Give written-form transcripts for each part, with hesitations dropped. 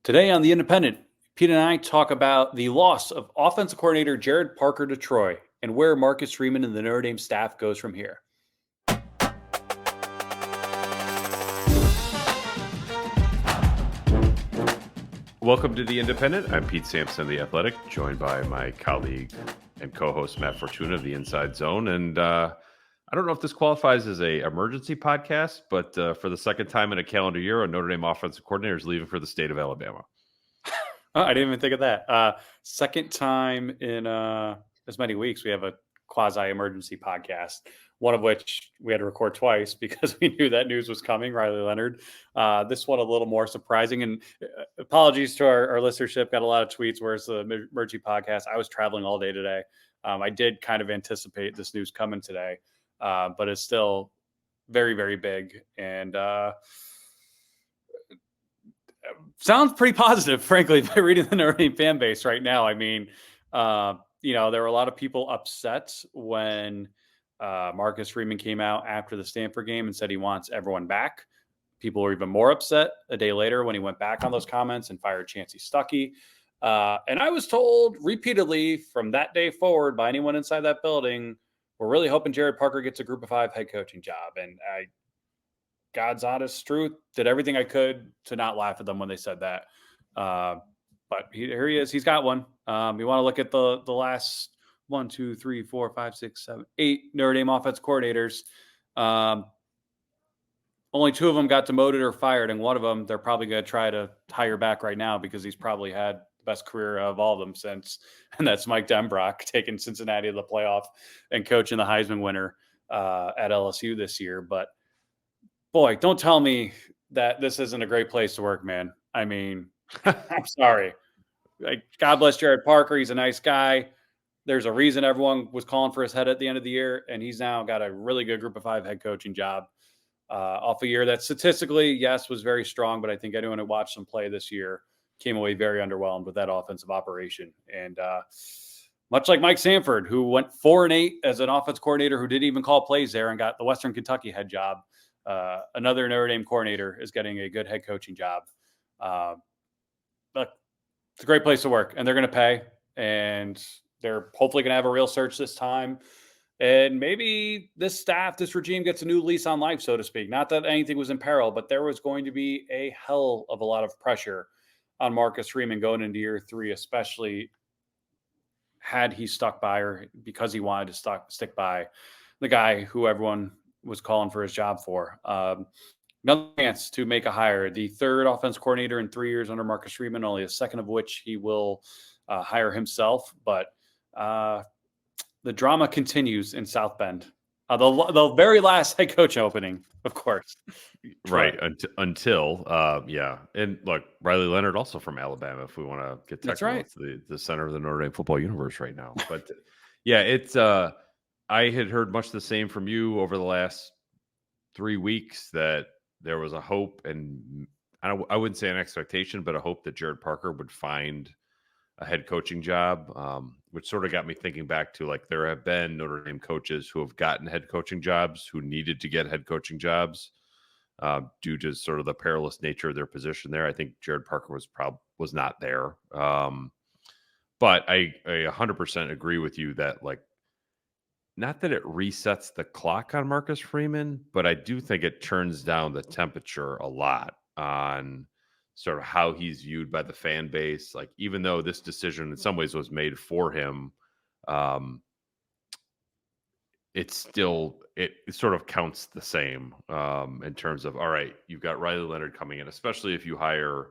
Today on The Independent, Pete and I talk about the loss of offensive coordinator Gerad Parker to Troy and where Marcus Freeman and the Notre Dame staff goes from here. Welcome to The Independent. I'm Pete Sampson, The Athletic, joined by my colleague and co-host Matt Fortuna of The Inside Zone. And I don't know if this qualifies as a emergency podcast, but for the second time in a calendar year, a Notre Dame offensive coordinator is leaving for the state of Alabama. Oh, I didn't even think of that. Second time in as many weeks, we have a quasi-emergency podcast, one of which we had to record twice because we knew that news was coming, Riley Leonard. This one a little more surprising. And apologies to our listenership. Got a lot of tweets. Where's the emergency podcast? I was traveling all day today. I did kind of anticipate this news coming today, but it's still very, very big. And sounds pretty positive, frankly, by reading the Notre Dame fan base right now. I mean, there were a lot of people upset when Marcus Freeman came out after the Stanford game and said he wants everyone back. People were even more upset a day later when he went back on those comments and fired Chancey Stuckey. And I was told repeatedly from that day forward by anyone inside that building, we're really hoping Gerad Parker gets a Group of 5 head coaching job. And God's honest truth, did everything I could to not laugh at them when they said that. But here he is. He's got one. You want to look at the last 1, 2, 3, 4, 5, 6, 7, 8 Notre Dame offense coordinators. Only 2 of them got demoted or fired, and one of them they're probably going to try to hire back right now because he's probably had the best career of all of them since, and that's Mike Denbrock taking Cincinnati to the playoff and coaching the Heisman winner at LSU this year. But boy, don't tell me that this isn't a great place to work, man. I mean, I'm sorry. God bless Gerad Parker. He's a nice guy. There's a reason everyone was calling for his head at the end of the year, and he's now got a really good Group of 5 head coaching job off a year that statistically, yes, was very strong, but I think anyone who watched him play this year came away very underwhelmed with that offensive operation. And much like Mike Sanford, who went 4-8 as an offense coordinator who didn't even call plays there and got the Western Kentucky head job, another Notre Dame coordinator is getting a good head coaching job. But it's a great place to work, and they're going to pay, and they're hopefully going to have a real search this time. And maybe this staff, this regime gets a new lease on life, so to speak. Not that anything was in peril, but there was going to be a hell of a lot of pressure on Marcus Freeman going into year 3, especially had he stuck by, or because he wanted to stick by the guy who everyone was calling for his job for. Another chance to make a hire. The 3rd offense coordinator in 3 years under Marcus Freeman, only a second of which he will hire himself. But the drama continues in South Bend. The very last head coach opening, of course. Right. Until, yeah. And look, Riley Leonard also from Alabama, if we want to get technical. That's right. It's the center of the Notre Dame football universe right now. But yeah, it's I had heard much the same from you over the last 3 weeks that there was a hope, and I wouldn't say an expectation, but a hope that Gerad Parker would find a head coaching job, which sort of got me thinking back to, like, there have been Notre Dame coaches who have gotten head coaching jobs who needed to get head coaching jobs due to sort of the perilous nature of their position there. I think Gerad Parker was not there. But I 100% agree with you that, like, not that it resets the clock on Marcus Freeman, but I do think it turns down the temperature a lot on sort of how he's viewed by the fan base. Like, even though this decision in some ways was made for him, it sort of counts the same in terms of, all right, you've got Riley Leonard coming in, especially if you hire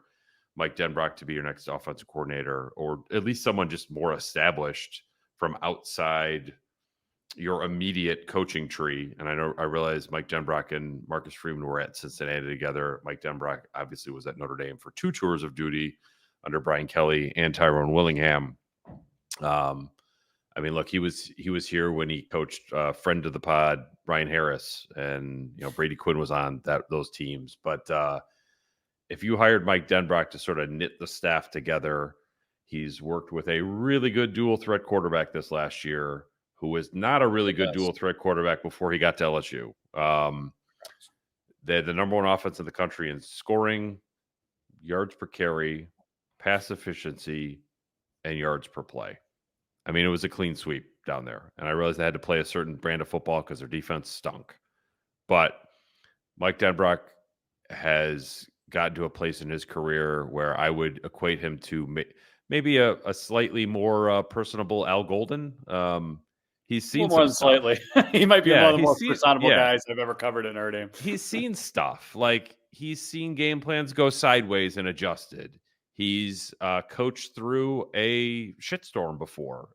Mike Denbrock to be your next offensive coordinator, or at least someone just more established from outside your immediate coaching tree. And I realize Mike Denbrock and Marcus Freeman were at Cincinnati together. Mike Denbrock obviously was at Notre Dame for 2 tours of duty under Brian Kelly and Tyrone Willingham. I mean, look, he was here when he coached friend of the pod, Brian Harris, and Brady Quinn was on those teams. But if you hired Mike Denbrock to sort of knit the staff together, he's worked with a really good dual threat quarterback this last year, who was not a really good dual threat quarterback before he got to LSU. They had the number 1 offense in the country in scoring, yards per carry, pass efficiency, and yards per play. I mean, it was a clean sweep down there. And I realized they had to play a certain brand of football because their defense stunk. But Mike Denbrock has gotten to a place in his career where I would equate him to maybe a slightly more personable Al Golden. He's A little seen more some than stuff. slightly. He might be one Yeah, of the more personable guys I've ever covered at Notre Dame. he's seen stuff. Like, he's seen game plans go sideways and adjusted. He's coached through a shitstorm before,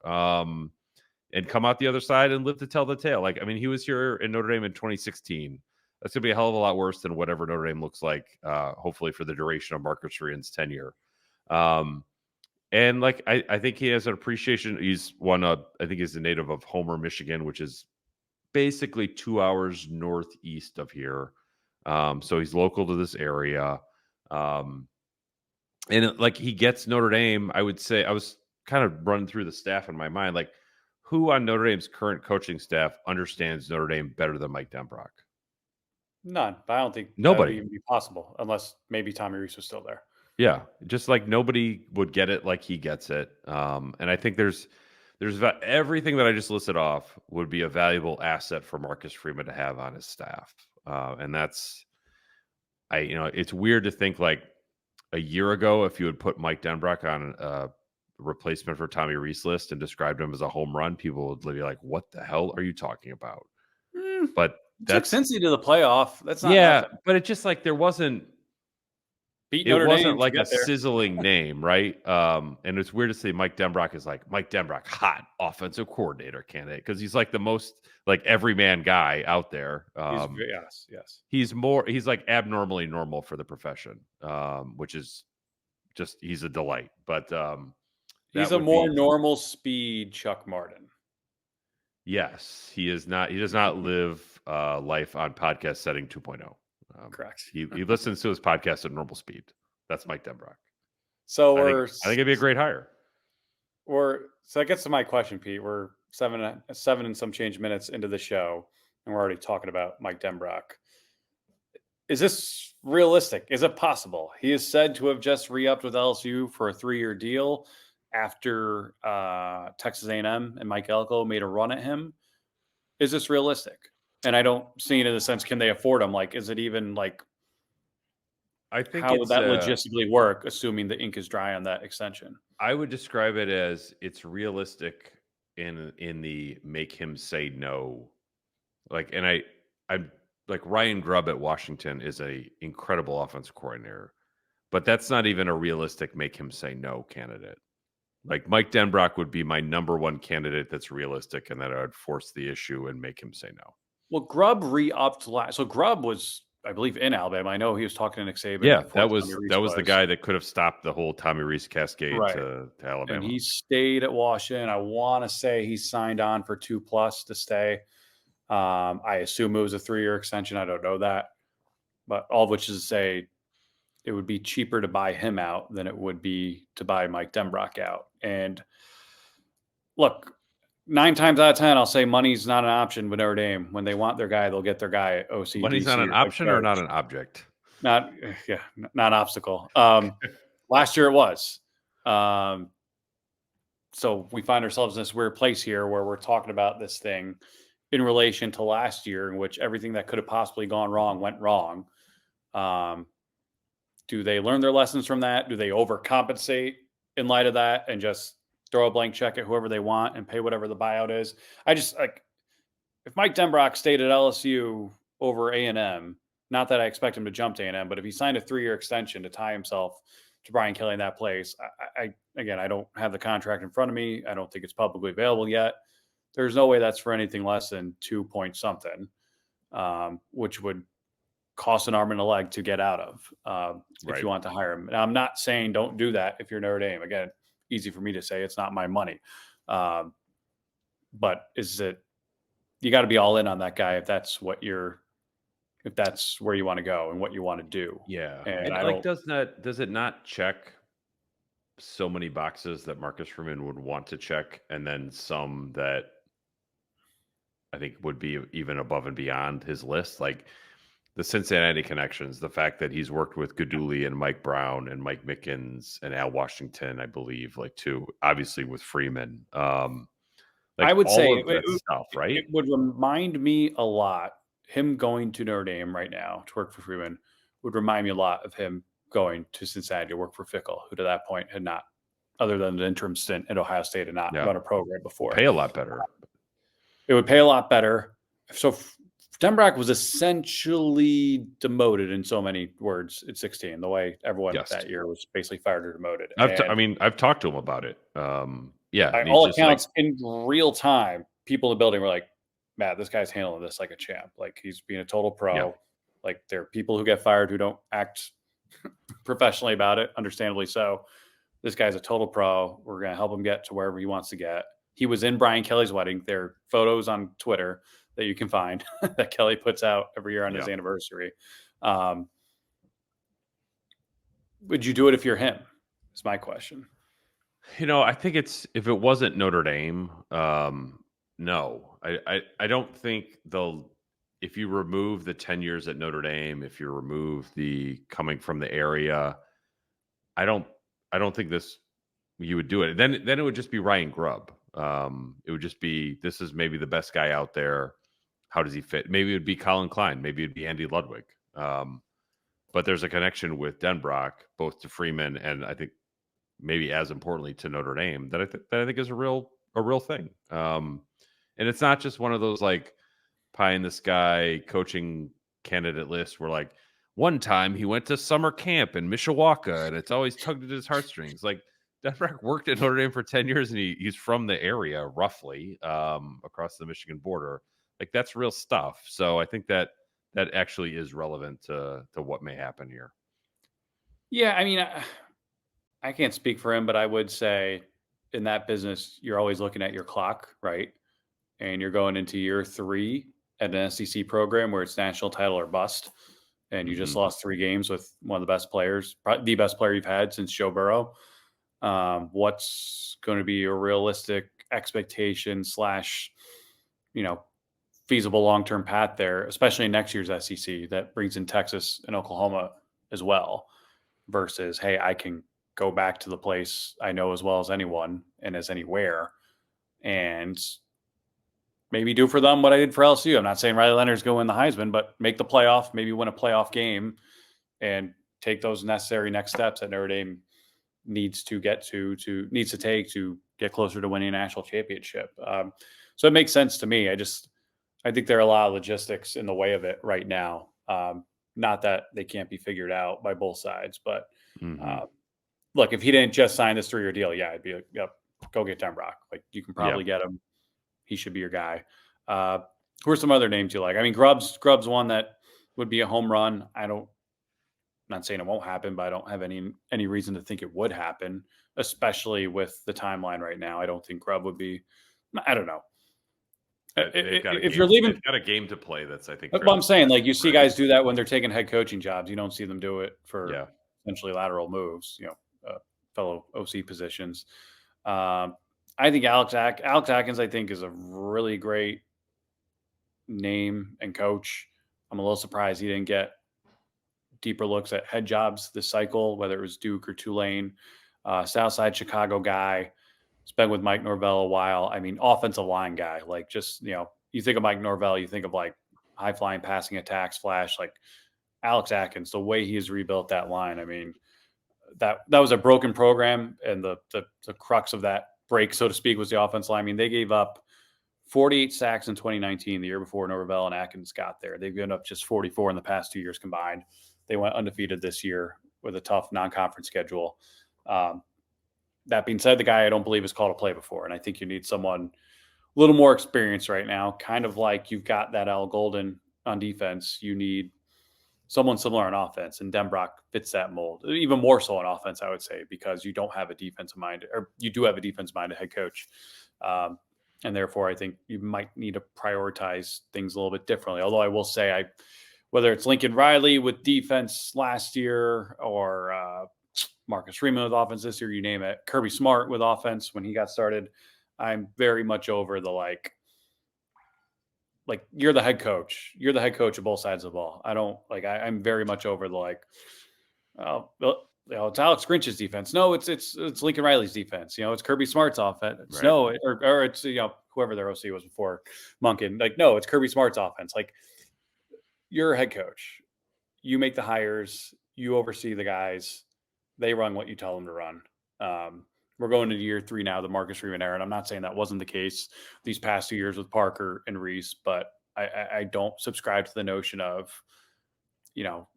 and come out the other side and live to tell the tale. Like, I mean, he was here in Notre Dame in 2016. That's gonna be a hell of a lot worse than whatever Notre Dame looks like, hopefully for the duration of Marcus Freeman's tenure. And like, I think he has an appreciation. He's I think he's a native of Homer, Michigan, which is basically 2 hours northeast of here. So he's local to this area. And like, he gets Notre Dame. I would say, I was kind of running through the staff in my mind, like, who on Notre Dame's current coaching staff understands Notre Dame better than Mike Denbrock? None, but I don't think that would Nobody. even be possible unless maybe Tommy Rees was still there. Yeah, just like nobody would get it like he gets it. And I think there's about everything that I just listed off would be a valuable asset for Marcus Freeman to have on his staff. And that's, it's weird to think, like, a year ago, if you had put Mike Denbrock on a replacement for Tommy Rees list and described him as a home run, people would be like, "What the hell are you talking about?" But Took that's Cincy to the playoff. That's not yeah, nothing. but it just, like, Beat it Notre wasn't Dame to like a get there. sizzling name, right? And it's weird to say Mike Denbrock is like Mike Denbrock, hot offensive coordinator candidate, because he's like the most like everyman guy out there. Yes. He's like abnormally normal for the profession, which is just, he's a delight. But He's that a would more be, normal speed Chuck Martin. yes, he is not. He does not live life on podcast setting 2.0. Correct. He listens to his podcast at normal speed. That's Mike Denbrock. So I think it'd be a great hire. So that gets to my question, Pete. We're seven and some change minutes into the show, and we're already talking about Mike Denbrock. Is this realistic? Is it possible? He is said to have just re-upped with LSU for a 3-year deal after Texas A&M and Mike Elko made a run at him. Is this realistic? And I don't see it in the sense, can they afford him? Like, is it even like, I think how would that logistically work, assuming the ink is dry on that extension? I would describe it as it's realistic in the make him say no. Like, and I'm like, Ryan Grubb at Washington is a incredible offensive coordinator, but that's not even a realistic make him say no candidate. Like, Mike Denbrock would be my number one candidate that's realistic, and that I would force the issue and make him say no. Well, Grubb re-upped last. So Grubb was, I believe, in Alabama. I know he was talking to Nick Saban. Yeah, before that was the guy that could have stopped the whole Tommy Rees cascade Right. to Alabama. And he stayed at Washington. I want to say he signed on for 2+ to stay. I assume it was a 3-year extension. I don't know that, but all of which is to say, it would be cheaper to buy him out than it would be to buy Mike Denbrock out. And look, 9 times out of 10, I'll say money's not an option with Notre Dame. When they want their guy, they'll get their guy at OC. Money's not an option or not an object? Not obstacle. Last year it was. So we find ourselves in this weird place here where we're talking about this thing in relation to last year, in which everything that could have possibly gone wrong went wrong. Do they learn their lessons from that? Do they overcompensate in light of that and just throw a blank check at whoever they want and pay whatever the buyout is? I just, like, if Mike Denbrock stayed at LSU over A&M, not that I expect him to jump to A&M, but if he signed a 3-year extension to tie himself to Brian Kelly in that place, I don't have the contract in front of me. I don't think it's publicly available yet. There's no way that's for anything less than 2 point something, which would cost an arm and a leg to get out of if you want to hire him. Now, I'm not saying don't do that if you're Notre Dame. Again, easy for me to say, it's not my money. But you got to be all in on that guy if that's where you want to go and what you want to do. Yeah. And does it not check so many boxes that Marcus Freeman would want to check, and then some that I think would be even above and beyond his list? Like, the Cincinnati connections, the fact that he's worked with Gaduli and Mike Brown and Mike Mickens and Al Washington, I believe, like too, obviously with Freeman, I like would say all of that stuff, right? it would remind me a lot. Him going to Notre Dame right now to work for Freeman would remind me a lot of him going to Cincinnati to work for Fickle, who to that point had not, other than the interim stint at Ohio State, had not Yeah. run a program before. Pay a lot better. It would pay a lot better. So Denbrock was essentially demoted in so many words at 16, the way everyone Yes. that year was basically fired or demoted. I've talked to him about it. Yeah. By And he's all just like, accounts, in real time, people in the building were like, Matt, this guy's handling this like a champ. Like he's being a total pro. Yeah. Like there are people who get fired who don't act professionally about it, understandably so. This guy's a total pro. We're going to help him get to wherever he wants to get. He was in Brian Kelly's wedding. There are photos on Twitter that you can find that Kelly puts out every year on his anniversary. Would you do it if you're him? Is my question. I think if it wasn't Notre Dame, no, I don't think if you remove the 10 years at Notre Dame, if you remove the coming from the area, I don't think you would do it. Then it would just be Ryan Grubb. It would just be, this is maybe the best guy out there. How does he fit? Maybe it would be Colin Klein. Maybe it'd be Andy Ludwig. But there's a connection with Denbrock, both to Freeman and I think maybe as importantly to Notre Dame that I think is a real thing. And it's not just one of those like pie in the sky coaching candidate lists where like one time he went to summer camp in Mishawaka and it's always tugged at his heartstrings. Like Denbrock worked at Notre Dame for 10 years and he's from the area roughly across the Michigan border. Like that's real stuff. So I think that actually is relevant to what may happen here. Yeah, I mean, I can't speak for him, but I would say in that business, you're always looking at your clock, right? And you're going into year 3 at an SEC program where it's national title or bust. And you just lost 3 games with one of the best players, probably the best player you've had since Joe Burrow. What's going to be a realistic expectation / feasible long-term path there, especially in next year's SEC that brings in Texas and Oklahoma as well versus, hey, I can go back to the place I know as well as anyone and as anywhere and maybe do for them what I did for LSU. I'm not saying Riley Leonard's going to win the Heisman, but make the playoff, maybe win a playoff game and take those necessary next steps that Notre Dame needs to take to get closer to winning a national championship. So it makes sense to me. I think there are a lot of logistics in the way of it right now. Not that they can't be figured out by both sides, but look, if he didn't just sign this 3-year deal, yeah, I'd be like, yep, go get Denbrock. Like you can probably get him. He should be your guy. Who are some other names you like? I mean, Grubb's one that would be a home run. I'm not saying it won't happen, but I don't have any reason to think it would happen, especially with the timeline right now. I don't think Grubb would be. I don't know. If you're leaving, they've got a game to play. That's I think. That's what I'm saying. Like you see guys do that when they're taking head coaching jobs. You don't see them do it for essentially lateral moves. Fellow OC positions. I think Alex Atkins, I think, is a really great name and coach. I'm a little surprised he didn't get deeper looks at head jobs this cycle, whether it was Duke or Tulane. Southside Chicago guy. He's been with Mike Norvell a while. I mean, offensive line guy. Like just, you think of Mike Norvell, you think of like high flying passing attacks, flash, like Alex Atkins, the way he has rebuilt that line. I mean, that was a broken program, and the crux of that break, so to speak, was the offensive line. I mean, they gave up 48 sacks in 2019, the year before Norvell and Atkins got there. They've given up just 44 in the past 2 years combined. They went undefeated this year with a tough non-conference schedule. That being said, the guy I don't believe has called a play before, and I think you need someone a little more experienced right now, kind of like you've got that Al Golden on defense. You need someone similar on offense, and Denbrock fits that mold. Even more so on offense, I would say, because you don't have a defensive-minded, or you do have a defensive-minded head coach. And therefore, I think you might need to prioritize things a little bit differently. Although I will say, whether it's Lincoln Riley with defense last year or Marcus Freeman with offense this year, you name it, Kirby Smart with offense when he got started, I'm very much over the like you're the head coach. You're the head coach of both sides of the ball. I don't like. I'm very much over the like. Oh, well, it's Alex Grinch's defense. No, it's Lincoln Riley's defense. It's Kirby Smart's offense. Right. No, or it's whoever their OC was before Monken. Like, no, it's Kirby Smart's offense. Like, you're a head coach. You make the hires. You oversee the guys. They run what you tell them to run. We're going into year 3 now, the Marcus Freeman era. And I'm not saying that wasn't the case these past 2 years with Parker and Reese, but I don't subscribe to the notion of,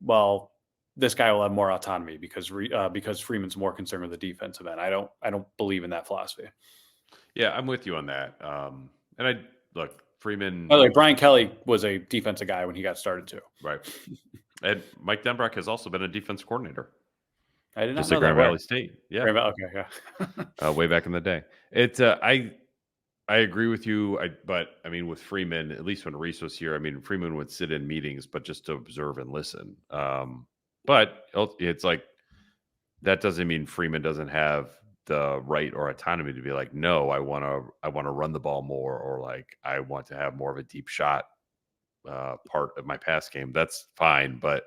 well, this guy will have more autonomy because Freeman's more concerned with the defensive end. I don't believe in that philosophy. Yeah, I'm with you on that. And I look, Freeman. By the way, Brian Kelly was a defensive guy when he got started too. Right. And Mike Denbrock has also been a defense coordinator. I did not Just know at that. Grand Valley State. Yeah. Okay, yeah. Way back in the day. It's I agree with you. But I mean, with Freeman, at least when Reese was here, I mean, Freeman would sit in meetings, but just to observe and listen. But it's like that doesn't mean Freeman doesn't have the right or autonomy to be like, no, I want to run the ball more, or like I want to have more of a deep shot part of my pass game. That's fine, but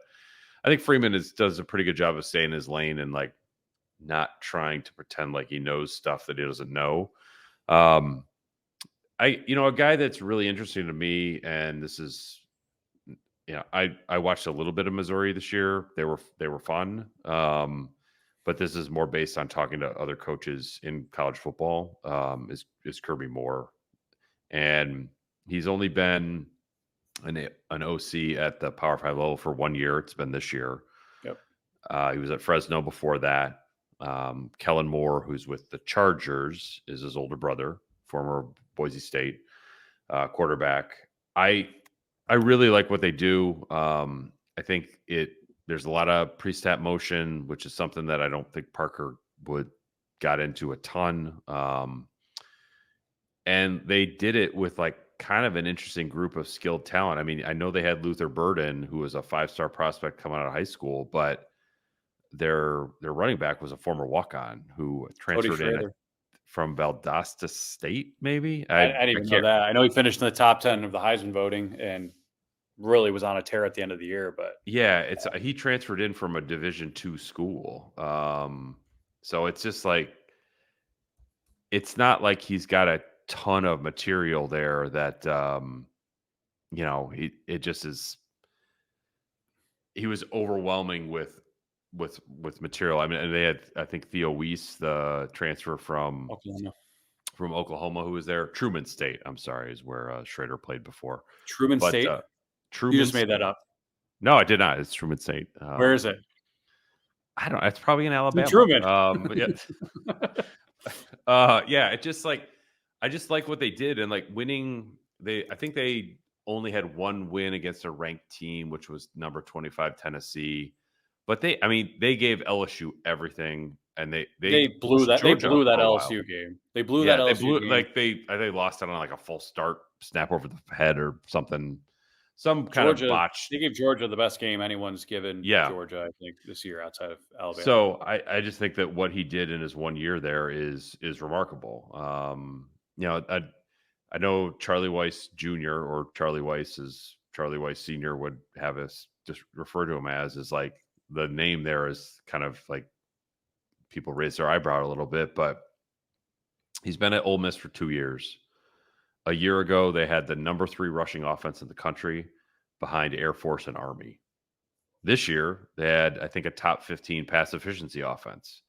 I think Freeman does a pretty good job of staying in his lane and like not trying to pretend like he knows stuff that he doesn't know. A guy that's really interesting to me, and this is, I watched a little bit of Missouri this year. They were fun. But this is more based on talking to other coaches in college football. Is Kirby Moore, and he's only been an OC at the Power 5 level for 1 year. It's been this year. Yep. He was at Fresno before that. Kellen Moore, who's with the Chargers, is his older brother, former Boise State quarterback. I really like what they do. I think there's a lot of pre-snap motion, which is something that I don't think Parker got into a ton. And they did it with like kind of an interesting group of skilled talent. I mean, I know they had Luther Burden, who was a 5-star prospect coming out of high school, but their running back was a former walk-on who transferred in from Valdosta State, maybe. I didn't even know that. I know he finished in the top 10 of the Heisman voting and really was on a tear at the end of the year. But yeah, he transferred in from a Division II school. So it's just like, it's not like he's got a ton of material there that, it just is. He was overwhelming with material. I mean, and they had, I think, Theo Weiss, the transfer from Oklahoma, who was there. Truman State, I'm sorry, is where Schrader played before. Truman State? Truman you just made that up. No, I did not. It's Truman State. Where is it? I don't know. It's probably in Alabama. Truman. Yeah. It just like, I just like what they did, and like winning. I think they only had one win against a ranked team, which was number 25 Tennessee. But they gave LSU everything, and they blew that. They blew that LSU game. They blew that LSU game. Like they lost it on like a full start snap over the head or something. Some kind of botch. They gave Georgia the best game anyone's given Georgia, I think, this year outside of Alabama. So I just think that what he did in his 1 year there is remarkable. I know Charlie Weiss Jr. or Charlie Weiss, as Charlie Weiss Sr. would have us just refer to him as, is like the name there is kind of like people raise their eyebrow a little bit, but he's been at Ole Miss for 2 years. A year ago, they had the number 3 rushing offense in the country behind Air Force and Army. This year, they had, I think, a top 15 pass efficiency offense.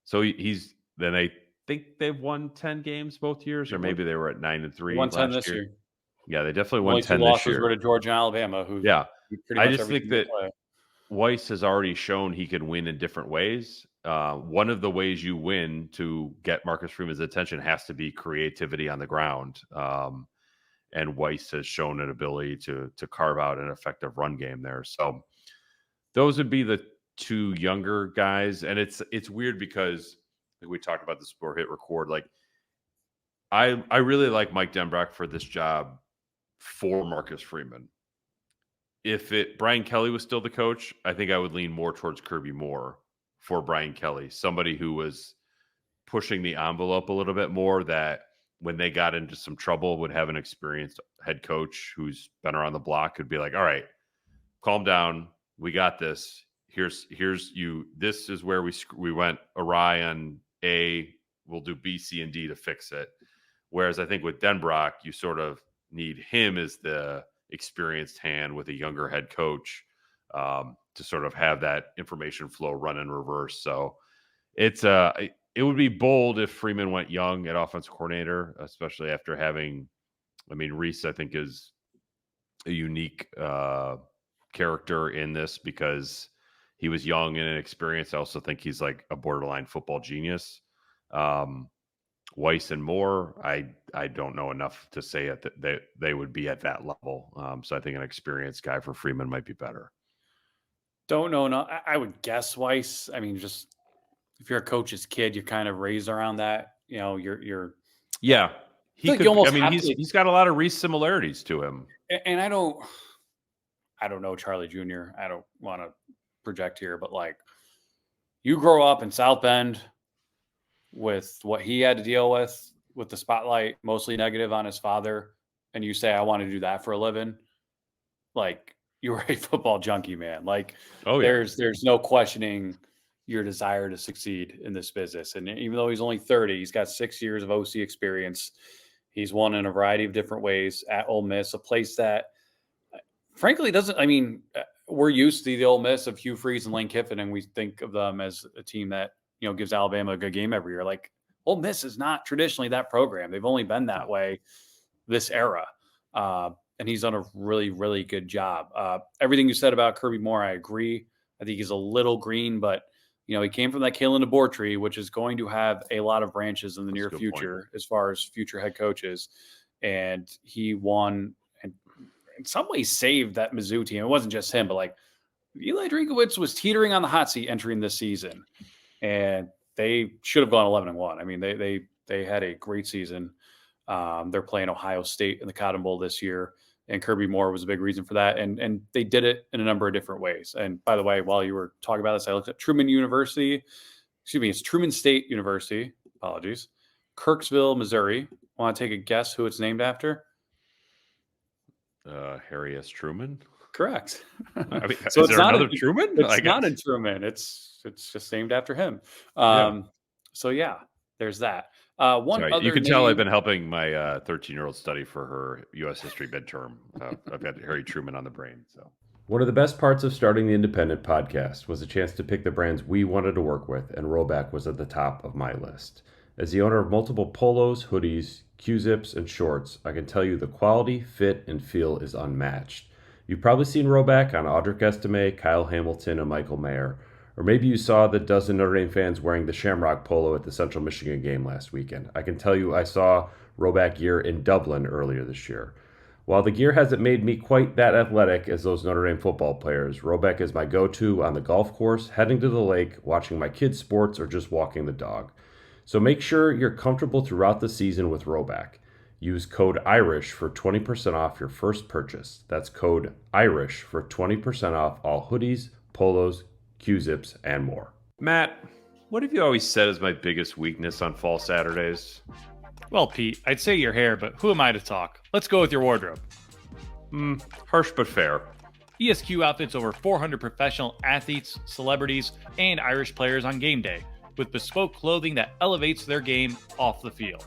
So I think they've won 10 games both years, or maybe they were at 9-3. Won 10 this year. Yeah, they definitely won 10 this year. Were to Georgia and Alabama, who I just think that Weiss has already shown he can win in different ways. One of the ways you win to get Marcus Freeman's attention has to be creativity on the ground. And Weiss has shown an ability to carve out an effective run game there. So those would be the 2 younger guys. And it's weird because we talked about this before hit record. Like I really like Mike Denbrock for this job for Marcus Freeman. If Brian Kelly was still the coach, I think I would lean more towards Kirby Moore for Brian Kelly, somebody who was pushing the envelope a little bit more, that when they got into some trouble, would have an experienced head coach who's been around the block, could be like, all right, calm down. We got this. Here's you. This is where we went awry on A. We'll do B, C, and D to fix it. Whereas I think with Denbrock, you sort of need him as the experienced hand with a younger head coach to sort of have that information flow run in reverse. So it would be bold if Freeman went young at offensive coordinator, especially after having, I mean, Reese, I think, is a unique character in this because he was young and inexperienced. I also think he's like a borderline football genius. Weiss and Moore, I don't know enough to say that they would be at that level. So I think an experienced guy for Freeman might be better. Don't know. No, I would guess Weiss. I mean, just if you're a coach's kid, you're kind of raised around that. You know, you're yeah. He like could. you almost I mean, have he's got a lot of Reese similarities to him. And I don't know Charlie Jr. I don't want to project here, but like you grow up in South Bend with what he had to deal with the spotlight mostly negative on his father, and you say, I want to do that for a living. Like you were a football junkie, man. Like there's no questioning your desire to succeed in this business. And even though he's only 30, he's got 6 years of OC experience. He's won in a variety of different ways at Ole Miss, a place that frankly doesn't, I mean, we're used to the Ole Miss of Hugh Freeze and Lane Kiffin, and we think of them as a team that, you know, gives Alabama a good game every year. Like Ole Miss is not traditionally that program. They've only been that way this era. And he's done a really, really good job. Everything you said about Kirby Moore, I agree. I think he's a little green, but you know, he came from that Kalen DeBoer tree, which is going to have a lot of branches in the near future as far as future head coaches. And he won and in some ways saved that Mizzou team. It wasn't just him, but like Eli Drinkowitz was teetering on the hot seat entering this season, and they should have gone 11-1. I mean, they had a great season. They're playing Ohio State in the Cotton Bowl this year, and Kirby Moore was a big reason for that. And they did it in a number of different ways. And by the way, while you were talking about this, I looked at Truman University. Excuse me, it's Truman State University. Apologies. Kirksville, Missouri. Want to take a guess who it's named after? Harry S. Truman. Correct. I mean, so is there another Truman? It's not in Truman. It's just named after him. So yeah, there's that. You can tell I've been helping my 13-year-old study for her U.S. history midterm. I've got Harry Truman on the brain. So one of the best parts of starting the Independent podcast was a chance to pick the brands we wanted to work with, and Roback was at the top of my list. As the owner of multiple polos, hoodies, Q-zips, and shorts, I can tell you the quality, fit, and feel is unmatched. You've probably seen Roback on Audric Estime, Kyle Hamilton, and Michael Mayer. Or maybe you saw the dozen Notre Dame fans wearing the Shamrock polo at the Central Michigan game last weekend. I can tell you I saw Roback gear in Dublin earlier this year. While the gear hasn't made me quite that athletic as those Notre Dame football players, Roback is my go-to on the golf course, heading to the lake, watching my kids' sports, or just walking the dog. So make sure you're comfortable throughout the season with Roback. Use code IRISH for 20% off your first purchase. That's code IRISH for 20% off all hoodies, polos, Q-zips, and more. Matt, what have you always said is my biggest weakness on fall Saturdays? Well, Pete, I'd say your hair, but who am I to talk? Let's go with your wardrobe. Harsh but fair. ESQ outfits over 400 professional athletes, celebrities, and Irish players on game day, with bespoke clothing that elevates their game off the field.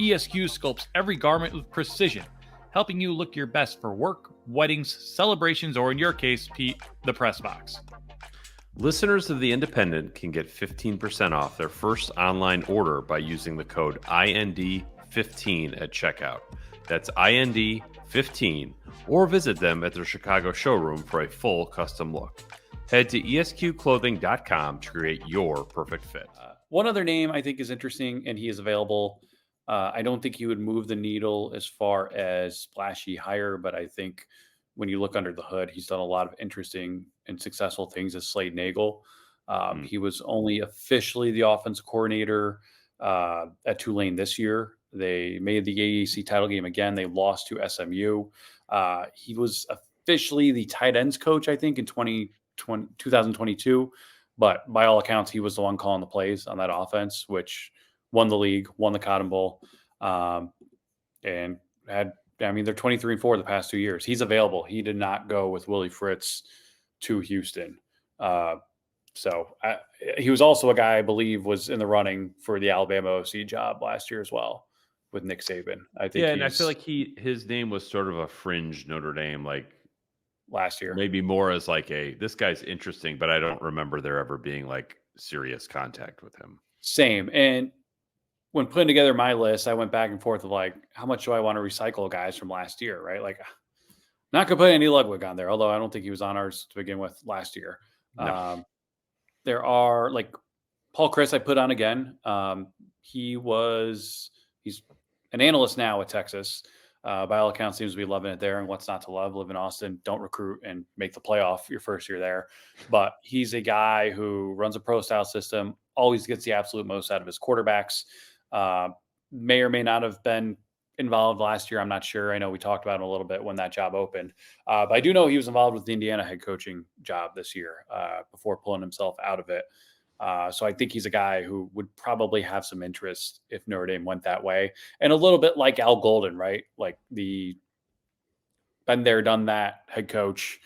ESQ sculpts every garment with precision, helping you look your best for work, weddings, celebrations, or in your case, Pete, the press box. Listeners of The Independent can get 15% off their first online order by using the code IND15 at checkout. That's IND15, or visit them at their Chicago showroom for a full custom look. Head to esqclothing.com to create your perfect fit. One other name I think is interesting, and he is available. I don't think he would move the needle as far as splashy hire, but I think when you look under the hood, he's done a lot of interesting and successful things as Slade Nagel. He was only officially the offensive coordinator at Tulane this year. They made the AAC title game again. They lost to SMU. He was officially the tight ends coach, I think, in 2022. But by all accounts, he was the one calling the plays on that offense, which won the league, won the Cotton Bowl. and they're 23-4 the past 2 years. He's available. He did not go with Willie Fritz to Houston. He was also a guy I believe was in the running for the Alabama OC job last year as well with Nick Saban. I think and I feel like his name was sort of a fringe Notre Dame, like last year. Maybe more as like this guy's interesting, but I don't remember there ever being like serious contact with him. Same. And when putting together my list, I went back and forth of like, how much do I want to recycle guys from last year, right? Like, not going to put Andy Ludwig on there, although I don't think he was on ours to begin with last year. No. There are like Paul Chris I put on again. He's an analyst now at Texas. By all accounts, seems to be loving it there. And what's not to love? Live in Austin, don't recruit, and make the playoff your first year there. But he's a guy who runs a pro-style system, always gets the absolute most out of his quarterbacks. May or may not have been involved last year. I'm not sure. I know we talked about him a little bit when that job opened. But I do know he was involved with the Indiana head coaching job this year before pulling himself out of it. So I think he's a guy who would probably have some interest if Notre Dame went that way. And a little bit like Al Golden, right? Like the been there, done that head coach,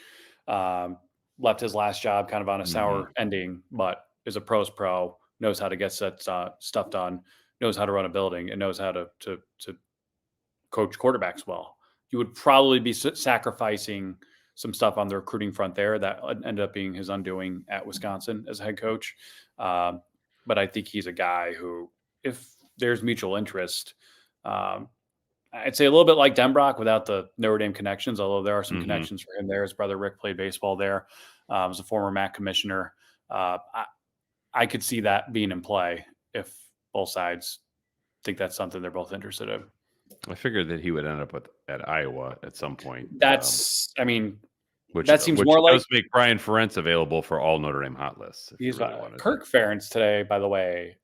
left his last job kind of on a sour ending, but is a pro's pro, knows how to get stuff done, knows how to run a building, and knows how to coach quarterbacks well. You would probably be sacrificing some stuff on the recruiting front there that ended up being his undoing at Wisconsin as a head coach. But I think he's a guy who, if there's mutual interest, I'd say a little bit like Denbrock without the Notre Dame connections, although there are some connections for him there. His brother Rick played baseball there, was a former MAC commissioner. I could see that being in play if both sides think that's something they're both interested in. I figured that he would end up at Iowa at some point. Which that seems more like does make Brian Ferentz available for all Notre Dame hot lists. He's Kirk Ferentz today, by the way.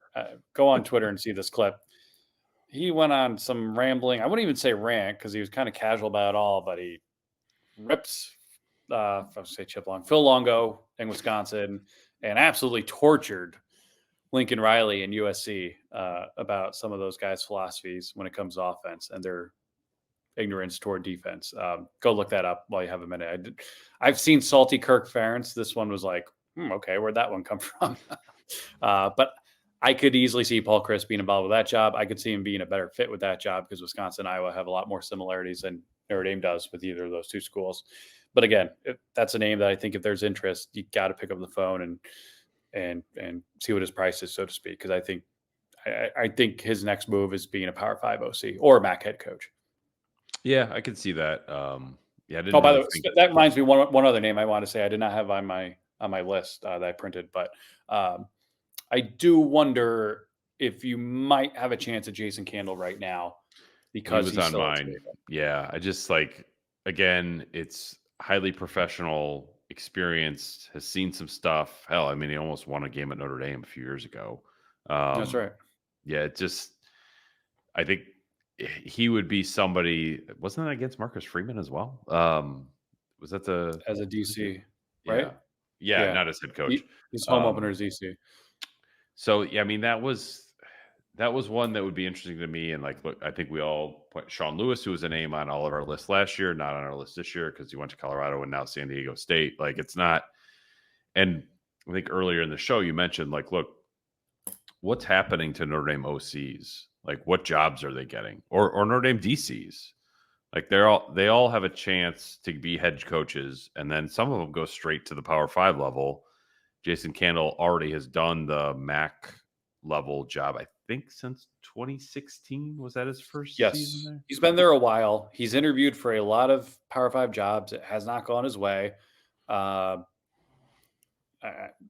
Go on Twitter and see this clip. He went on some rambling. I wouldn't even say rant because he was kind of casual about it all, but he rips, Chip Long, Phil Longo in Wisconsin, and absolutely tortured Lincoln Riley and USC about some of those guys' philosophies when it comes to offense and their ignorance toward defense. Go look that up while you have a minute. I've seen salty Kirk Ferentz. This one was like, okay, where'd that one come from? But I could easily see Paul Chris being involved with that job. I could see him being a better fit with that job because Wisconsin and Iowa have a lot more similarities than Notre Dame does with either of those two schools. But again, that's a name that I think if there's interest, you got to pick up the phone and see what his price is, so to speak. Because I think his next move is being a Power 5 OC or a MAC head coach. Yeah, I could see that. Yeah. By the way, that reminds me one other name I want to say I did not have on my list that I printed, but I do wonder if you might have a chance at Jason Candle right now because he was on mine. Yeah, I just again, it's highly professional, experienced, has seen some stuff. Hell, I mean, he almost won a game at Notre Dame a few years ago. That's right. Yeah, I think he would be somebody. Wasn't that against Marcus Freeman as well? Was that as a DC, right? Yeah, not as head coach. He's home opener as DC. So yeah, I mean that was one that would be interesting to me. And look, I think we all point Sean Lewis, who was a name on all of our lists last year, not on our list this year because he went to Colorado and now San Diego State. It's not. And I think earlier in the show you mentioned look, what's happening to Notre Dame OCs? What jobs are they getting? Or Notre Dame DCs? They all have a chance to be head coaches, and then some of them go straight to the Power 5 level. Jason Candle already has done the MAC level job, I think, since 2016. Was that his first season there? He's been there a while. He's interviewed for a lot of Power 5 jobs. It has not gone his way.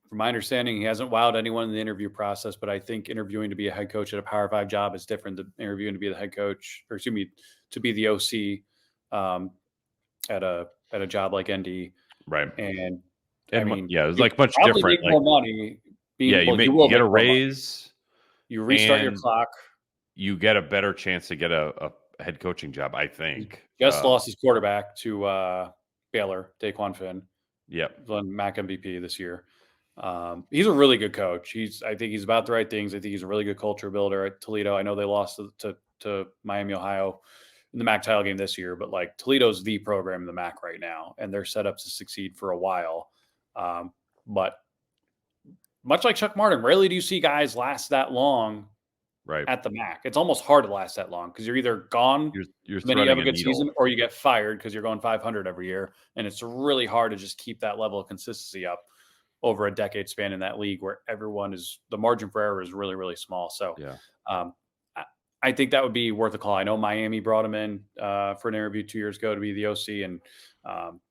From my understanding, he hasn't wowed anyone in the interview process, but I think interviewing to be a head coach at a Power 5 job is different than interviewing to be the head coach, or excuse me, to be the OC at a job like ND. Right. And I mean, it's much different. More money. You get a raise. You restart your clock. You get a better chance to get a head coaching job, I think. He just lost his quarterback to Baylor, Daquan Finn. Yep. Won MAC MVP this year. He's a really good coach. I think he's about the right things. I think he's a really good culture builder at Toledo. I know they lost to to Miami, Ohio in the MAC title game this year, but like Toledo's the program in the MAC right now, and they're set up to succeed for a while. But much like Chuck Martin, rarely do you see guys last that long Right. at the MAC. It's almost hard to last that long because you're either gone You're then you have threading a a good needle. season, or you get fired because you're going 500 every year, and it's really hard to just keep that level of consistency up over a decade span in that league where the margin for error is really, really small. So Yeah. I think that would be worth a call. I know Miami brought him in for an interview 2 years ago to be the OC, and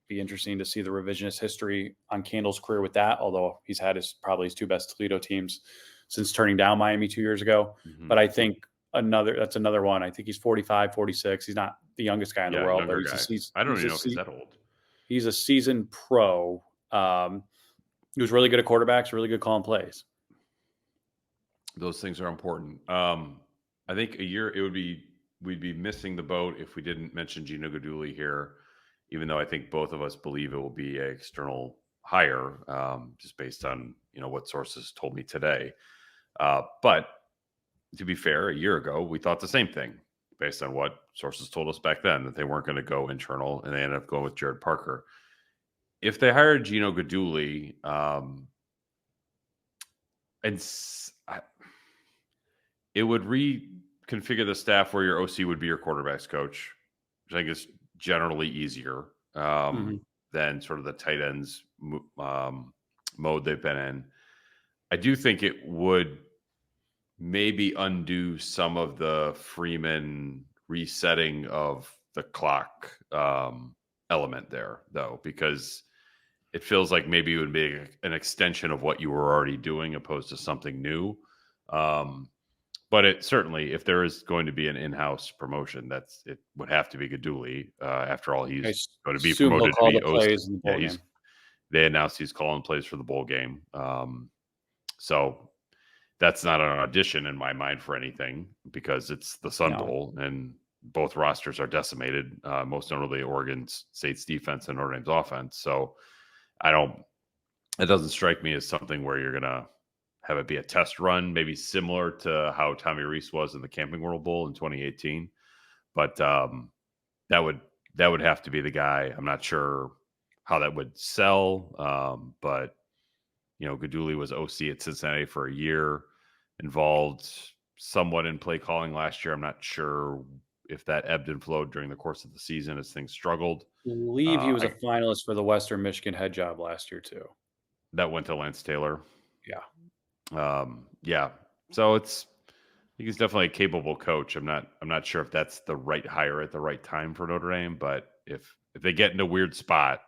be interesting to see the revisionist history on Candle's career with that, although he's had probably his two best Toledo teams since turning down Miami 2 years ago. Mhm. But I think that's another one. I think he's 45, 46. He's not the youngest guy in the world, but younger he's guy. I don't he's even a know if he's that old. He's a seasoned pro. He was really good at quarterbacks, really good calling plays. Those things are important. I think we'd be missing the boat if we didn't mention Gino Guidugli here, even though I think both of us believe it will be an external hire, just based on what sources told me today. But to be fair, a year ago we thought the same thing based on what sources told us back then, that they weren't going to go internal, and they ended up going with Gerad Parker. If they hired Gino Guidugli, it would reconfigure the staff where your OC would be your quarterback's coach, which I think is generally easier than sort of the tight ends mode they've been in. I do think it would maybe undo some of the Freeman resetting of the clock element there, though, because it feels like maybe it would be an extension of what you were already doing opposed to something new. But it certainly, if there is going to be an in-house promotion, it would have to be Guidugli. After all, he's going to be promoted to be OC. They announced he's calling plays for the bowl game. So that's not an audition in my mind for anything, because it's the Sun Bowl and both rosters are decimated, most notably Oregon State's defense and Notre Dame's offense. So it doesn't strike me as something where you're going to have it be a test run, maybe similar to how Tommy Rees was in the Camping World Bowl in 2018. But that would have to be the guy. I'm not sure how that would sell, but Guidugli was OC at Cincinnati for a year, involved somewhat in play calling last year. I'm not sure if that ebbed and flowed during the course of the season as things struggled. I believe he was a finalist for the Western Michigan head job last year too. That went to Lance Taylor. Yeah. Yeah. So I think he's definitely a capable coach. I'm not sure if that's the right hire at the right time for Notre Dame, but if they get in a weird spot,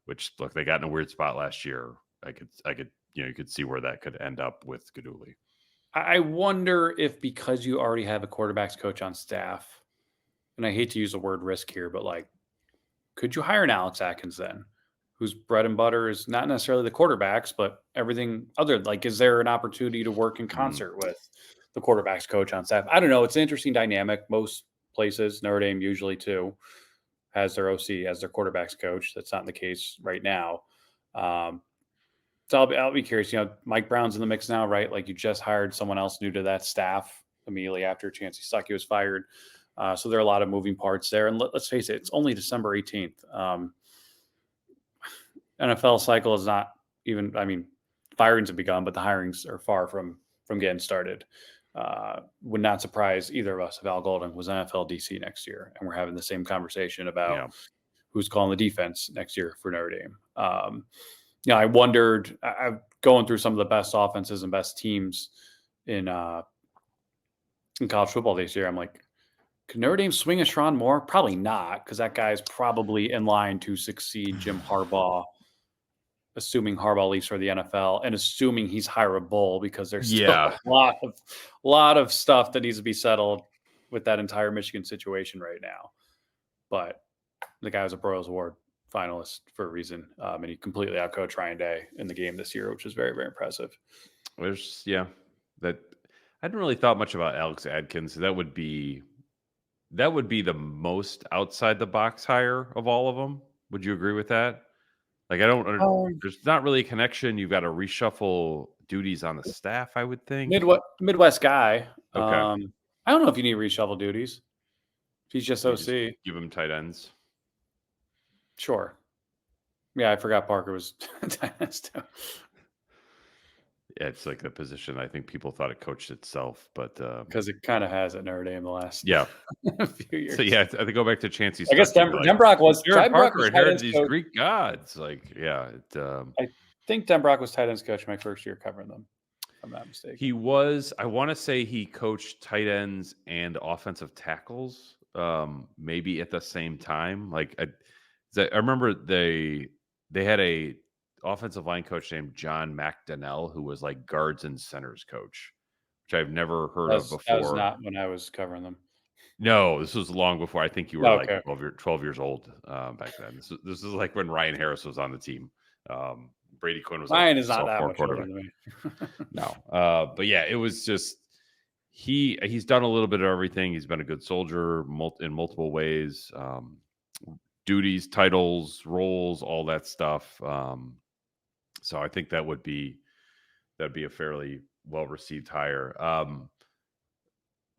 which look, they got in a weird spot last year, I could you could see where that could end up with Guidugli. I wonder if, because you already have a quarterback's coach on staff, and I hate to use the word risk here, but like, could you hire an Alex Atkins then, whose bread and butter is not necessarily the quarterbacks, but everything other? Like, is there an opportunity to work in concert with the quarterback's coach on staff? I don't know. It's an interesting dynamic. Most places, Notre Dame usually too, has their OC as their quarterback's coach. That's not the case right now. So I'll be curious. Mike Brown's in the mix now, right? Like, you just hired someone else new to that staff immediately after Chancey Stuckey was fired. So there are a lot of moving parts there. And let's face it, it's only December 18th. NFL cycle is not even, firings have begun, but the hirings are far from getting started. Would not surprise either of us if Al Golden was NFL DC next year, and we're having the same conversation about who's calling the defense next year for Notre Dame. I wondered, I'm going through some of the best offenses and best teams in college football this year. I'm like, could Notre Dame swing a Sherrone Moore? Probably not, because that guy's probably in line to succeed Jim Harbaugh, assuming Harbaugh leaves for the NFL and assuming he's hireable, because there's still a lot of stuff that needs to be settled with that entire Michigan situation right now. But the guy was a Broyles Award finalist for a reason, and he completely outcoached Ryan Day in the game this year, which was very, very impressive. That I hadn't really thought much about Alex Atkins. That would be the most outside the box hire of all of them. Would you agree with that? Like, there's not really a connection. You've got to reshuffle duties on the staff, I would think. Midwest guy. Okay. I don't know if you need reshuffle duties. If he's just You OC. just give him tight ends. Sure. Yeah, I forgot Parker was tight ends too. Yeah, it's like the position I think people thought it coached itself, but Because it kind of has at Notre Dame the last yeah. few years. So yeah, I think go back to Chancey. I guess Denbrock was Gerad Denbrock Parker was tight inherited ends these coach. Greek gods. Like, yeah, I think Denbrock was tight ends coach my first year covering them, if I'm not mistaken. he was. I want to say he coached tight ends and offensive tackles, maybe at the same time. Like, I remember they had a offensive line coach named John McDonnell who was like guards and centers coach, which I've never heard of before. That was not when I was covering them. No, this was long before. I think you were Okay. like 12 years old back then. This is like when Ryan Harris was on the team. Brady Quinn was Ryan like is not that much older quarterback. than me. No, but yeah, it was just he's done a little bit of everything. He's been a good soldier in multiple ways, duties, titles, roles, all that stuff. So I think that'd be a fairly well received hire.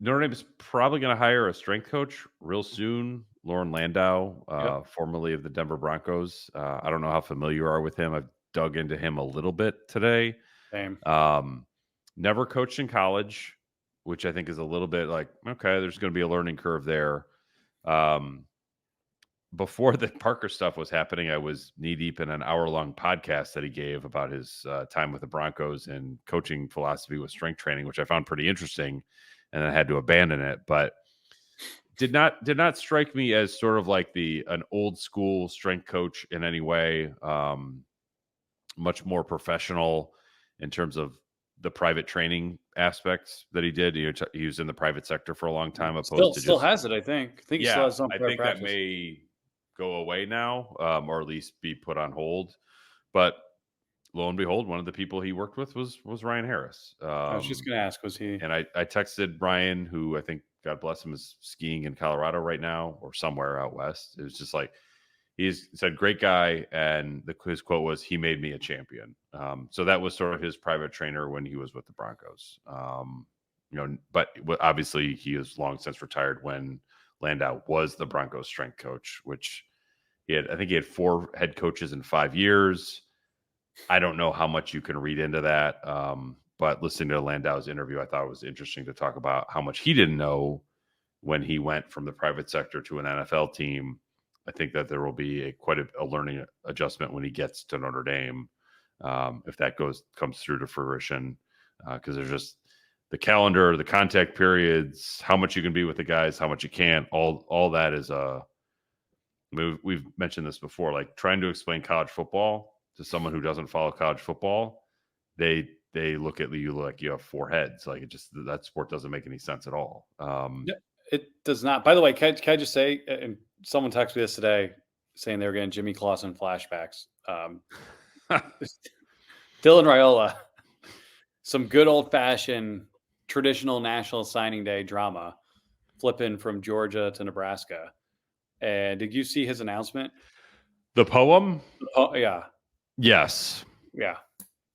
Notre Dame is probably going to hire a strength coach real soon. Lauren Landau, formerly of the Denver Broncos. I don't know how familiar you are with him. I've dug into him a little bit today. Same. Never coached in college, which I think is a little bit like, okay, there's going to be a learning curve there. Before the Parker stuff was happening, I was knee deep in an hour-long podcast that he gave about his time with the Broncos and coaching philosophy with strength training, which I found pretty interesting, and I had to abandon it. But did not strike me as sort of like an old school strength coach in any way. Much more professional in terms of the private training aspects that he did. He was in the private sector for a long time. Still has it, I think. I think he still has some. I think that may go away now, or at least be put on hold. But lo and behold, one of the people he worked with was Ryan Harris. I was just going to ask, was he? And I texted Ryan, who I think, God bless him, is skiing in Colorado right now or somewhere out west. It was just like, he said, great guy. And his quote was, he made me a champion. So that was sort of his private trainer when he was with the Broncos. But obviously he is long since retired when Landau was the Broncos strength coach, which I think he had 4 head coaches in 5 years. I don't know how much you can read into that. But listening to Landau's interview, I thought it was interesting to talk about how much he didn't know when he went from the private sector to an NFL team. I think that there will be quite a learning adjustment when he gets to Notre Dame, if that comes through to fruition, because there's just the calendar, the contact periods, how much you can be with the guys, how much you can't. All that is we've mentioned this before. Like trying to explain college football to someone who doesn't follow college football, they look at you like you have 4 heads. Like that sport doesn't make any sense at all. It does not. By the way, can I just say, and someone texted me this today saying they were getting Jimmy Clausen flashbacks. Dylan Raiola, some good old fashioned traditional National Signing Day drama, flipping from Georgia to Nebraska. And did you see his announcement? The poem? Oh yeah. Yes. Yeah.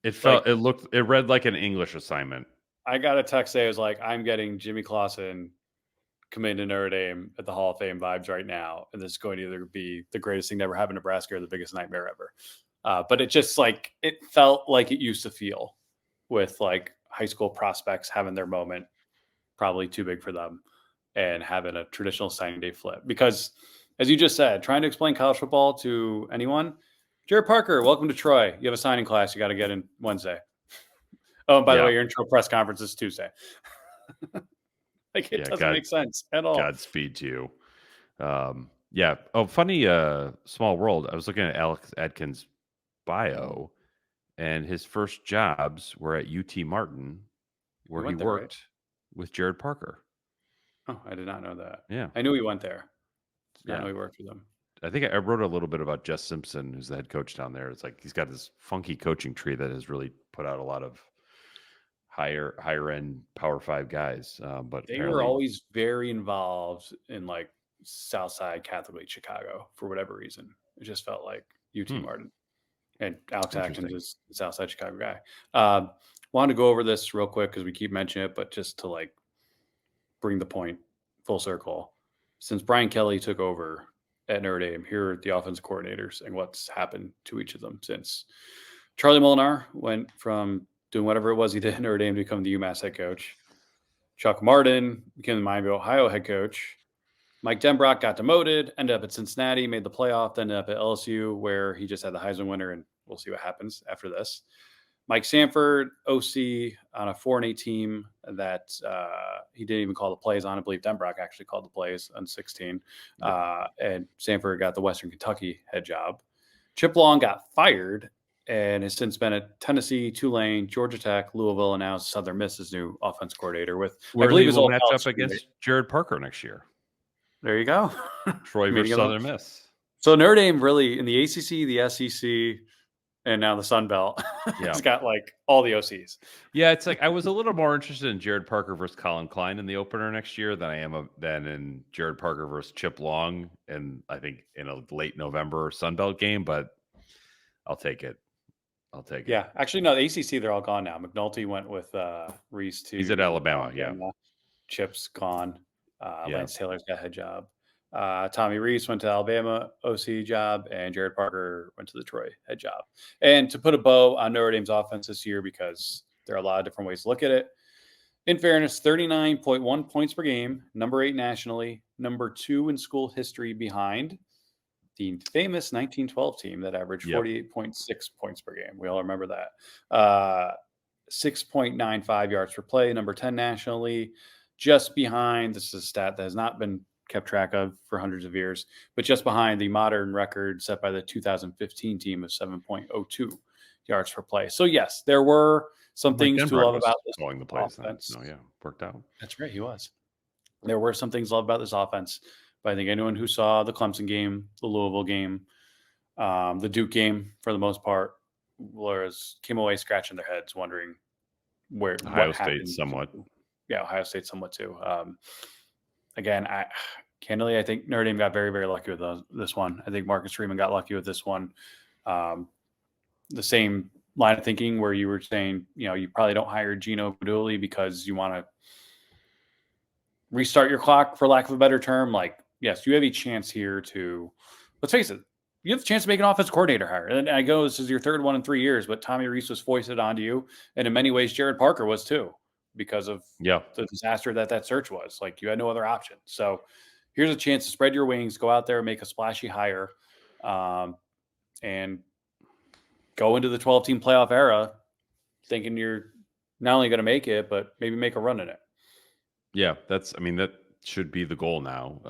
It read like an English assignment. I got a text say it was like, I'm getting Jimmy Clausen coming to Notre Dame at the Hall of Fame vibes right now. And this is going to either be the greatest thing to ever happen in Nebraska or the biggest nightmare ever. But it just it felt like it used to feel with like high school prospects having their moment, probably too big for them, and having a traditional signing day flip. Because as you just said, trying to explain college football to anyone, Gerad Parker, welcome to Troy. You have a signing class you got to get in Wednesday. Oh, and by the way, your intro press conference is Tuesday. It doesn't make sense at all. Godspeed to you. Yeah. Oh, funny small world. I was looking at Alex Adkins' bio, and his first jobs were at UT Martin, where he worked with Gerad Parker. Oh, I did not know that. Yeah. I knew he went there. I know he worked for them. I think I wrote a little bit about Jess Simpson, who's the head coach down there. It's like he's got this funky coaching tree that has really put out a lot of higher end Power 5 guys. But they were always very involved in like Southside Catholic League Chicago for whatever reason. It just felt like UT Martin. And Alex Atkins is the Southside Chicago guy. Wanted to go over this real quick because we keep mentioning it, but just to like bring the point full circle. Since Brian Kelly took over at Notre Dame, here are the offensive coordinators and what's happened to each of them since. Charlie Molinar went from doing whatever it was he did at Notre Dame to become the UMass head coach. Chuck Martin became the Miami, Ohio head coach. Mike Denbrock got demoted, ended up at Cincinnati, made the playoff, ended up at LSU, where he just had the Heisman winner, and we'll see what happens after this. Mike Sanford, OC on a 4-8 team that he didn't even call the plays on. I believe Denbrock actually called the plays on 16. And Sanford got the Western Kentucky head job. Chip Long got fired and has since been at Tennessee, Tulane, Georgia Tech, Louisville, and now Southern Miss's new offense coordinator with, Where I believe, he his will old match college up against Gerad Parker next year. There you go. Troy versus Southern Miss. So Notre Dame really in the ACC, the SEC, and now the Sun Belt. It's got like all the OCs. Yeah, it's like I was a little more interested in Gerad Parker versus Colin Klein in the opener next year than I am than in Gerad Parker versus Chip Long, and I think in a late November Sun Belt game. But I'll take it. Yeah, actually, no. The ACC, they're all gone now. McNulty went with Reese to. He's at Alabama. Yeah. Chip's gone. Lance Taylor's got a head job. Tommy Reese went to Alabama OC job, and Gerad Parker went to the Troy head job. And to put a bow on Notre Dame's offense this year, because there are a lot of different ways to look at it. In fairness, 39.1 points per game, number 8 nationally, number 2 in school history behind the famous 1912 team that averaged 48.6 points per game. We all remember that. 6.95 yards per play, number 10 nationally, just behind. This is a stat that has not been kept track of for hundreds of years, but just behind the modern record set by the 2015 team of 7.02 yards per play. So yes, there were some things to love about this offense. Worked out. That's right, he was. There were some things to love about this offense, but I think anyone who saw the Clemson game, the Louisville game, the Duke game, for the most part, came away scratching their heads, wondering where Ohio State somewhat. Yeah, Ohio State somewhat too. Again, candidly, I think Notre Dame got very, very lucky with this one. I think Marcus Freeman got lucky with this one. The same line of thinking where you were saying, you probably don't hire Gino Guidugli because you want to restart your clock, for lack of a better term. Like, yes, you have a chance here to, let's face it, you have the chance to make an offense coordinator hire. And I go, this is your third one in 3 years, but Tommy Reese was foisted onto you. And in many ways, Gerad Parker was too, because of the disaster that search was. Like, you had no other option. So here's a chance to spread your wings, go out there, make a splashy hire, and go into the 12-team playoff era thinking you're not only going to make it, but maybe make a run in it. Yeah, that should be the goal now.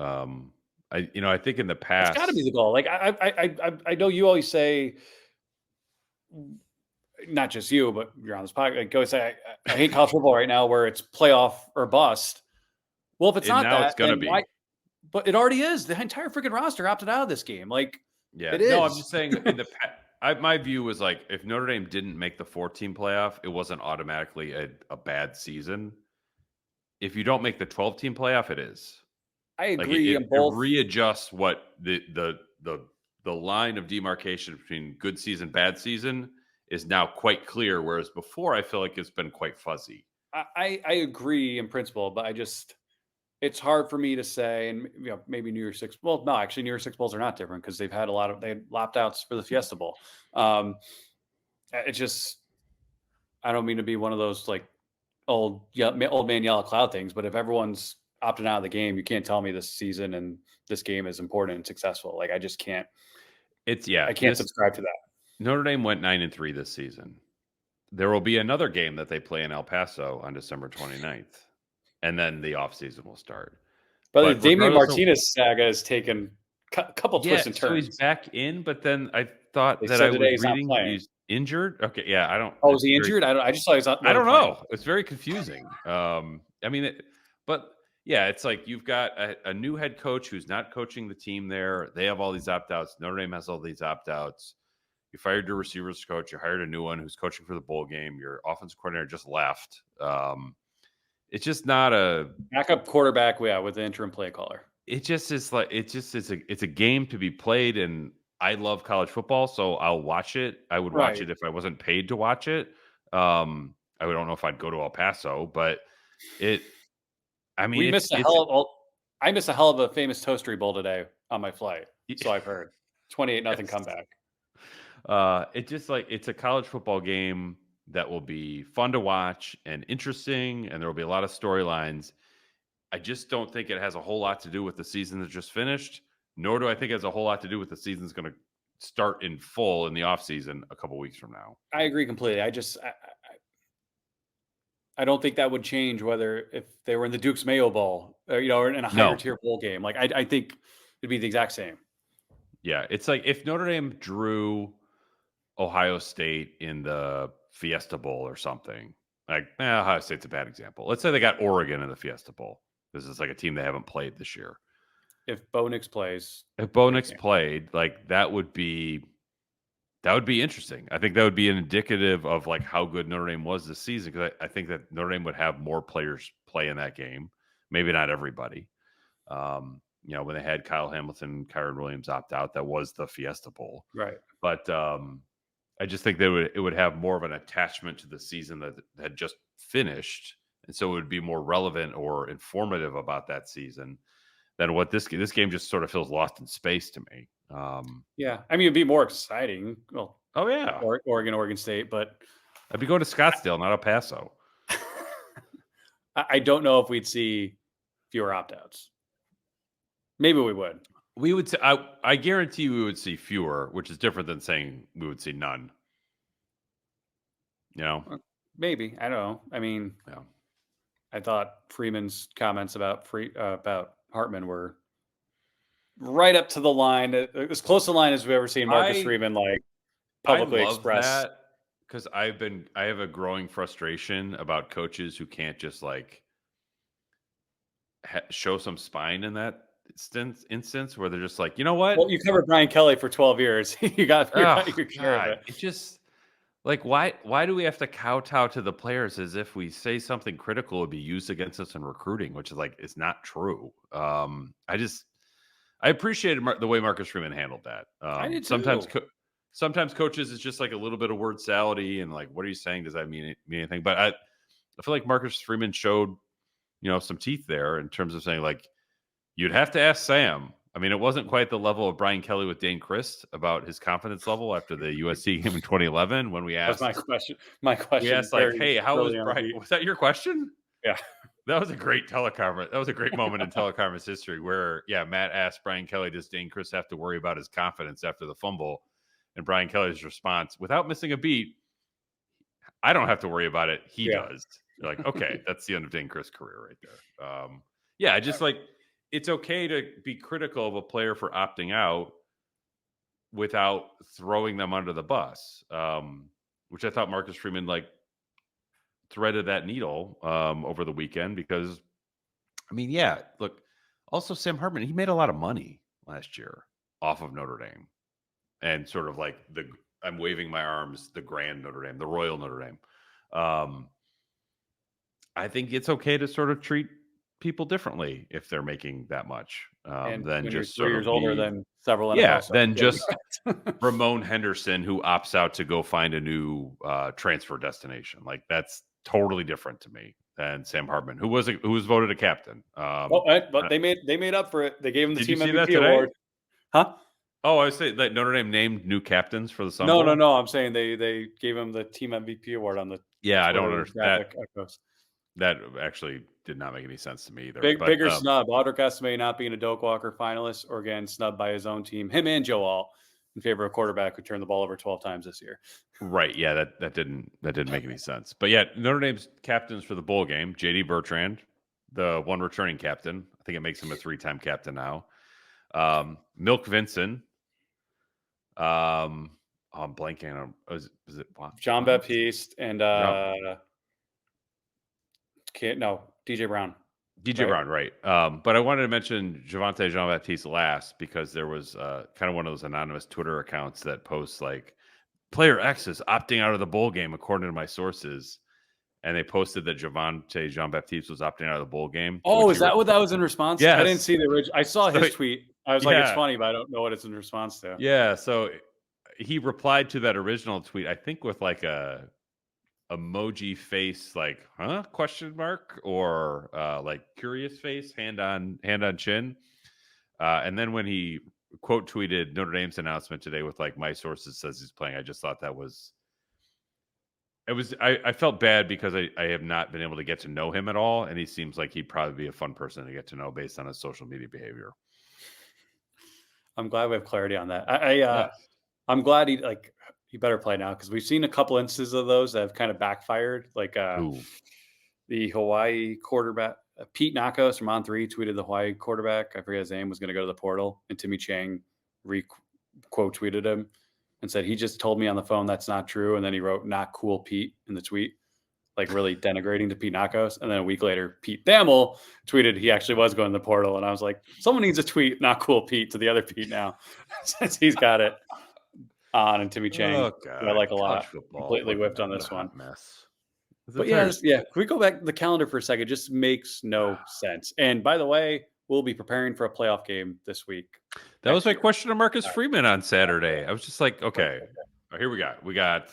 I think in the past, it's got to be the goal. Like I know you always say, not just you, but you're on this podcast. Like, go say, I hate college football right now, where it's playoff or bust. Well, if it's not that, it's going to be. But it already is. The entire freaking roster opted out of this game. Like, it is. No, I'm just saying. In the my view was like, if Notre Dame didn't make the 14 playoff, it wasn't automatically a bad season. If you don't make the 12-team playoff, it is. I agree. It readjusts what the line of demarcation between good season, bad season is now quite clear. Whereas before, I feel like it's been quite fuzzy. I agree in principle, but it's hard for me to say, and maybe New Year's Six. Well, no, actually, New Year's Six Bowls are not different because they've had they had opt-outs for the Fiesta Bowl. I don't mean to be one of those like old man yellow cloud things, but if everyone's opting out of the game, you can't tell me this season and this game is important and successful. Like, I just can't. I can't subscribe to that. Notre Dame went 9-3 this season. There will be another game that they play in El Paso on December 29th. And then the offseason will start. But Damian Martinez saga has taken a couple twists and turns. So he's back in, but then I thought that I was reading he's injured. Okay, yeah, I don't. Oh, is he injured? I just saw he's not. I don't know. It's very confusing. But yeah, it's like you've got a new head coach who's not coaching the team there. They have all these opt-outs. Notre Dame has all these opt-outs. You fired your receivers coach. You hired a new one who's coaching for the bowl game. Your offensive coordinator just left. It's just not a backup quarterback. Yeah, with the interim play caller. It just is like it's a game to be played, and I love college football, so I'll watch it. I would watch it if I wasn't paid to watch it. I don't know if I'd go to El Paso, but I mean, We missed a hell of I missed a hell of a famous toastery bowl today on my flight. So I've heard 28-0 comeback. It's just like it's a college football game that will be fun to watch and interesting, and there will be a lot of storylines. I just don't think it has a whole lot to do with the season that just finished, nor do I think it has a whole lot to do with the season's going to start in full in the offseason a couple weeks from now. I agree completely. I don't think that would change whether if they were in the Duke's Mayo Bowl, or, or in a higher tier bowl game. Like I think it'd be the exact same. Yeah, it's like if Notre Dame drew Ohio State in the Fiesta Bowl or something. Like Ohio State's a bad example. Let's say they got Oregon in the Fiesta Bowl. This is like a team they haven't played this year. If Bo Nix plays, played, like that would be interesting. I think that would be indicative of like how good Notre Dame was this season, because I think that Notre Dame would have more players play in that game. Maybe not everybody. When they had Kyle Hamilton, Kyron Williams opt out, that was the Fiesta Bowl. Right. But I just think that it would have more of an attachment to the season that had just finished. And so it would be more relevant or informative about that season than what this game just sort of feels lost in space to me. Yeah. I mean, it'd be more exciting. Well, oh, yeah. Oregon State, but I'd be going to Scottsdale, not El Paso. I don't know if we'd see fewer opt-outs. Maybe we would. We would. I guarantee we would see fewer, which is different than saying we would see none. Maybe. I don't know. I mean, yeah. I thought Freeman's comments about Hartman were right up to the line, as close to the line as we've ever seen Marcus Freeman publicly express. Because I have a growing frustration about coaches who can't just show some spine in that instance where they're just like, you know what? Well, you covered Brian Kelly for 12 years. you got your share of it. It just like why do we have to kowtow to the players as if we say something critical would be used against us in recruiting, which is like it's not true. I appreciated the way Marcus Freeman handled that. I did too. Sometimes coaches it's just like a little bit of word salady and like, what are you saying? Does that mean anything? But I feel like Marcus Freeman showed some teeth there in terms of saying like, you'd have to ask Sam. I mean, it wasn't quite the level of Brian Kelly with Dane Christ about his confidence level after the USC game in 2011 when we asked. That's my question. We asked like, hey, how was Brian? Was that your question? Yeah. That was a great teleconference. That was a great moment in teleconference history where, Matt asked Brian Kelly, does Dane Christ have to worry about his confidence after the fumble? And Brian Kelly's response, without missing a beat, I don't have to worry about it. He does. You're like, okay, that's the end of Dane Christ's career right there. Just like, it's okay to be critical of a player for opting out without throwing them under the bus, which I thought Marcus Freeman threaded that needle over the weekend because, look, also Sam Hartman, he made a lot of money last year off of Notre Dame and sort of like I'm waving my arms, the grand Notre Dame, the Royal Notre Dame. I think it's okay to sort of treat people differently if they're making that much than just 3 years older than several NFL than just Ramon Henderson who opts out to go find a new transfer destination. Like that's totally different to me than Sam Hartman, who was voted a captain. But they made up for it. They gave him the team MVP award. Huh? Oh, I say that Notre Dame named new captains for the Sun Bowl. No. I'm saying they gave him the team MVP award on the. Yeah, I don't understand that. That actually did not make any sense to me either. Bigger snub. Audric Estime not being a Doak Walker finalist, or again snubbed by his own team, him and Joe Alt, in favor of a quarterback who turned the ball over 12 times this year. Right. Yeah, that didn't make any sense. But yeah, Notre Dame's captains for the bowl game, JD Bertrand, the one returning captain. I think it makes him a 3-time captain now. Milk Vincent. I'm blanking on was it Jean Baptiste and DJ Brown. Brown, right. But I wanted to mention Javonte Jean-Baptiste last because there was kind of one of those anonymous Twitter accounts that posts like player X is opting out of the bowl game according to my sources. And they posted that Javonte Jean-Baptiste was opting out of the bowl game. Oh, is that what that was in response to? Yes. I didn't see the original. I saw his tweet. I was like, it's funny, but I don't know what it's in response to. Yeah, so he replied to that original tweet, I think with like a emoji face, like, huh? Question mark, or like curious face, hand on chin. And then when he quote tweeted Notre Dame's announcement today with like, my sources says he's playing, I just thought that was I felt bad because I have not been able to get to know him at all, and he seems like he'd probably be a fun person to get to know based on his social media behavior. I'm glad we have clarity on that. Yes. I'm glad he better play now, because we've seen a couple instances of those that have kind of backfired. Like Ooh. the Hawaii quarterback, Pete Nakos from On3 tweeted the Hawaii quarterback, I forget his name, was going to go to the portal, and Timmy Chang quote tweeted him and said, he just told me on the phone that's not true. And then he wrote, not cool Pete, in the tweet, like really denigrating to Pete Nakos. And then a week later, Pete Thamel tweeted he actually was going to the portal. And I was like, someone needs to tweet not cool Pete to the other Pete now, since he's got it on. And Timmy Chang, who I like a lot, completely whiffed on this one. Mess. But yeah, can we go back to the calendar for a second? It just makes no sense. And by the way, we'll be preparing for a playoff game this week. That was my question to Marcus Freeman on Saturday. I was just like, okay, here we got. We got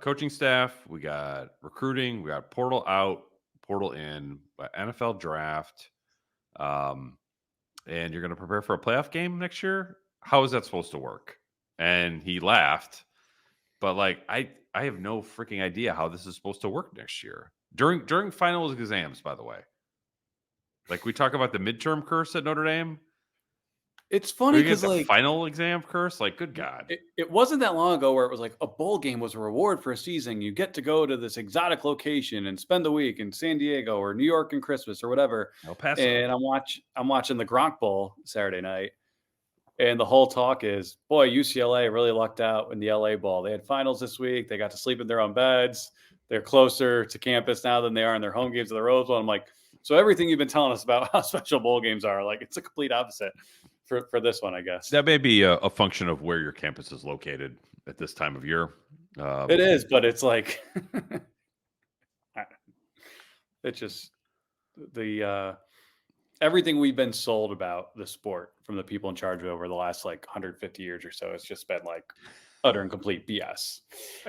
coaching staff, we got recruiting, we got portal out, portal in, NFL draft, and you're going to prepare for a playoff game next year? How is that supposed to work? And he laughed, but like, I have no freaking idea how this is supposed to work next year during final exams, by the way. Like, we talk about the midterm curse at Notre Dame. It's funny because like final exam curse, like, good God. It wasn't that long ago where it was like a bowl game was a reward for a season. You get to go to this exotic location and spend the week in San Diego or New York and Christmas or whatever. El Paso. And I'm watching the Gronk Bowl Saturday night. And the whole talk is, boy, UCLA really lucked out in the LA Bowl. They had finals this week. They got to sleep in their own beds. They're closer to campus now than they are in their home games of the Rose Bowl. I'm like, so everything you've been telling us about how special bowl games are, like, it's a complete opposite for this one, I guess. That may be a function of where your campus is located at this time of year. It is, but it's like, it's just the everything we've been sold about the sport from the people in charge of it over the last like 150 years or so, it's just been like utter and complete BS.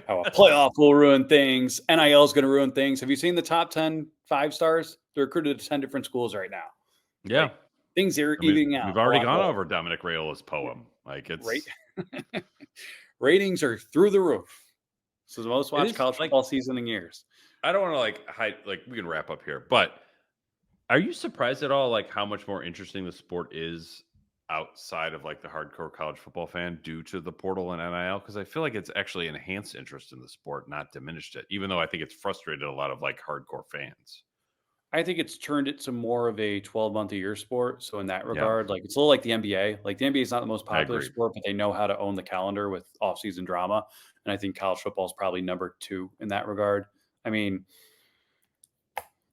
How a playoff will ruin things. NIL is going to ruin things. Have you seen the top 10 5-stars? They're recruited to 10 different schools right now. Yeah. Like, things are eating out. We've already gone over Dominic Raiola's poem. Like, it's ratings are through the roof. This is the most watched college like, football season in years. I don't want to like hide, like, we can wrap up here, but are you surprised at all, like, how much more interesting the sport is outside of like the hardcore college football fan due to the portal and NIL? Because I feel like it's actually enhanced interest in the sport, not diminished it, even though I think it's frustrated a lot of like hardcore fans. I think it's turned it to more of a 12-month-a-year sport. So in that regard, like, it's a little like the NBA. Like, the NBA is not the most popular sport, but they know how to own the calendar with off-season drama. And I think college football is probably number 2 in that regard. I mean,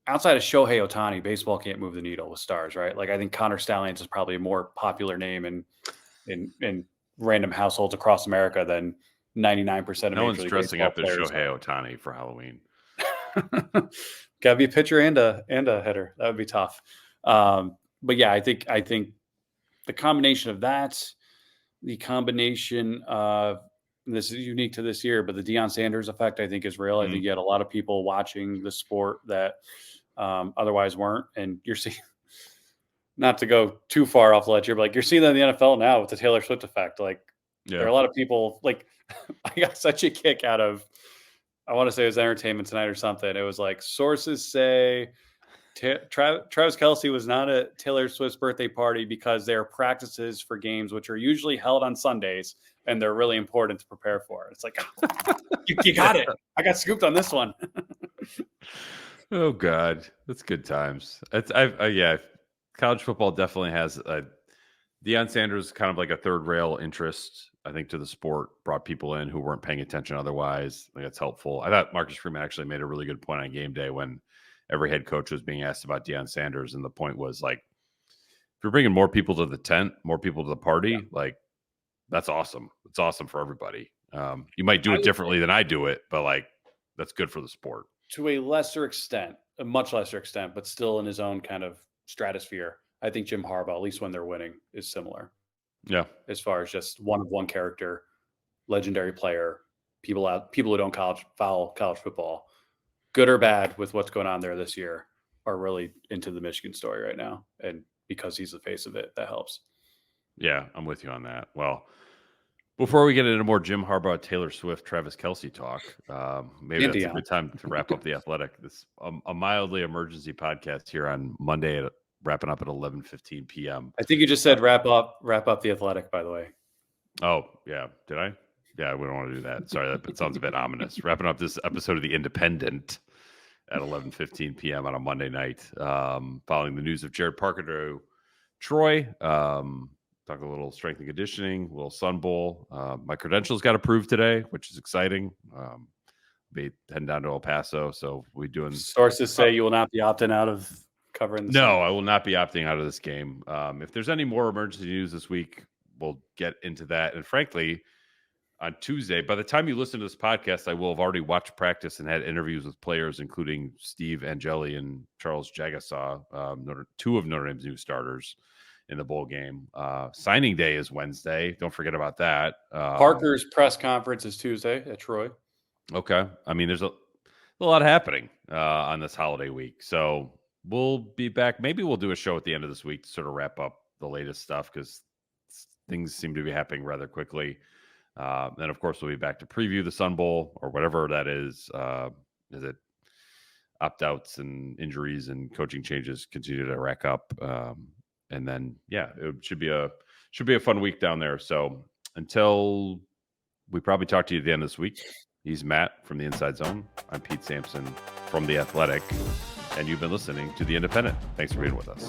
outside of Shohei Ohtani, baseball can't move the needle with stars, right? Like, I think Connor Stallions is probably a more popular name in random households across America than 99% of no one's dressing up as Shohei Ohtani for Halloween. Gotta be a pitcher and a hitter. That would be tough. But yeah, I think the combination of that, the combination of, this is unique to this year, but the Deion Sanders effect, I think, is real. I think you had a lot of people watching the sport that otherwise weren't. And you're seeing, not to go too far off the ledge here, but like, you're seeing that in the NFL now with the Taylor Swift effect. Like, there are a lot of people, like, I got such a kick out of, I want to say it was Entertainment Tonight or something. It was like, sources say Travis Kelce was not at Taylor Swift's birthday party because there are practices for games which are usually held on Sundays, and they're really important to prepare for. It's like, you got it. I got scooped on this one. Oh God, that's good times. Yeah, college football definitely has Deion Sanders, kind of like a third rail interest, I think, to the sport. Brought people in who weren't paying attention otherwise. I think that's helpful. I thought Marcus Freeman actually made a really good point on game day when every head coach was being asked about Deion Sanders, and the point was, like, if you're bringing more people to the tent, more people to the party, like, that's awesome. It's awesome for everybody. You might do it differently than I do it, but like, that's good for the sport. To a lesser extent, a much lesser extent, but still in his own kind of stratosphere, I think Jim Harbaugh, at least when they're winning, is similar. Yeah. As far as just one-of-one character, legendary player, people who don't follow college football, good or bad with what's going on there this year, are really into the Michigan story right now. And because he's the face of it, that helps. Yeah, I'm with you on that. Well, before we get into more Jim Harbaugh, Taylor Swift, Travis Kelce talk, maybe that's a good time to wrap up The Athletic. This a mildly emergency podcast here on Monday, wrapping up at 11:15 p.m. I think you just said wrap up The Athletic, by the way. Oh, yeah. Did I? Yeah, we don't want to do that. Sorry, that sounds a bit ominous. Wrapping up this episode of The Independent at 11:15 p.m. on a Monday night, following the news of Gerad Parker to Troy. Talk a little strength and conditioning, a little Sun Bowl. My credentials got approved today, which is exciting. Be heading down to El Paso, so we doing. Sources say you will not be opting out of covering. No, I will not be opting out of this game. If there's any more emergency news this week, we'll get into that. And frankly, on Tuesday, by the time you listen to this podcast, I will have already watched practice and had interviews with players, including Steve Angeli and Charles Jagasaw, two of Notre Dame's new starters in the bowl game. Signing day is Wednesday. Don't forget about that. Parker's press conference is Tuesday at Troy. Okay. I mean, there's a lot happening on this holiday week. So we'll be back. Maybe we'll do a show at the end of this week to sort of wrap up the latest stuff because things seem to be happening rather quickly. Then, of course, we'll be back to preview the Sun Bowl or whatever that is. Is it opt-outs and injuries and coaching changes continue to rack up? And then, yeah, it should be a fun week down there. So until we probably talk to you at the end of this week, he's Matt from the Inside Zone. I'm Pete Sampson from The Athletic, and you've been listening to The Independent. Thanks for being with us.